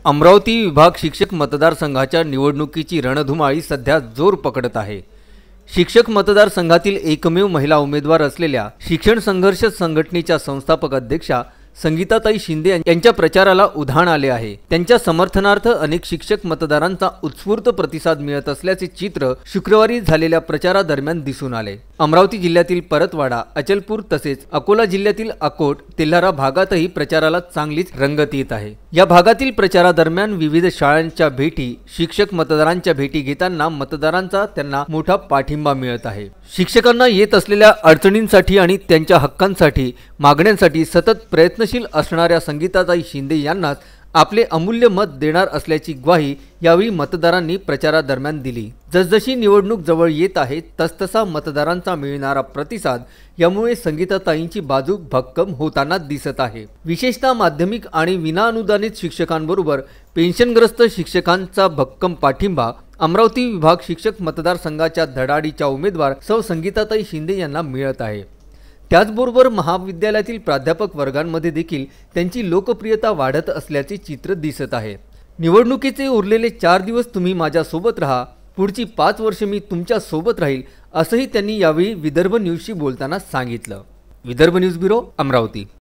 अमरावती विभाग शिक्षक मतदारसंघाच्या निवडणुकीची रणधुमाळी सध्या जोर पकडत आहे। शिक्षक मतदारसंघातील एकमेव महिला उमेदवार असलेल्या शिक्षण संघर्ष संघटनेच्या संस्थापक अध्यक्षा संगीताताई शिंदे यांच्या प्रचाराला उधाण आले आहे। त्यांच्या समर्थनार्थ अनेक शिक्षक मतदारांचा उत्स्फूर्त प्रतिसाद मिळत असल्याचे चित्र शुक्रवारी झालेल्या प्रचारादरम्यान दिसून आले। अमरावती जिल्ह्यातील परतवाडा, अचलपूर तसेच अकोला जिल्ह्यातील अकोट, तेल्हारा भागातही प्रचाराला चांगलीच रंगत येत आहे। या भागातील प्रचारादरम्यान विविध शाळांच्या भेटी, शिक्षक मतदारांच्या भेटी घेताना मतदारांचा त्यांना मोठा पाठिंबा मिळत आहे। शिक्षकांना येत असलेल्या अडचणींसाठी आणि त्यांच्या हक्कांसाठी मागण्यांसाठी सतत प्रयत्नशील असणाऱ्या संगीताताई शिंदे यांनाच आपले अमूल्य मत देणार असल्याची ग्वाही यावेळी मतदारांनी प्रचारादरम्यान दिली। जसजशी निवडणूक जवळ येत आहे तसतसा मतदारांचा मिळणारा प्रतिसाद यामुळे संगीताताईंची बाजू भक्कम होताना दिसत आहे। विशेषतः माध्यमिक आणि विनाअनुदानित शिक्षकांबरोबर पेन्शनग्रस्त शिक्षकांचा भक्कम पाठिंबा अमरावती विभाग शिक्षक मतदारसंघाच्या धडाडीच्या उमेदवार सौ संगीताताई शिंदे यांना मिळत आहे। त्याचबरोबर महाविद्यालयातील प्राध्यापक वर्गांमध्ये देखील त्यांची लोकप्रियता वाढत असल्याचे चित्र दिसत आहे। निवडणुकीचे उरलेले 4 दिवस तुम्ही माझ्या सोबत राहा, पुढची 5 वर्षे मी तुमच्या सोबत राहील, असंही त्यांनी यावेळी विदर्भ न्यूजशी बोलताना सांगितलं। Vidarbha news bureau, Amravati.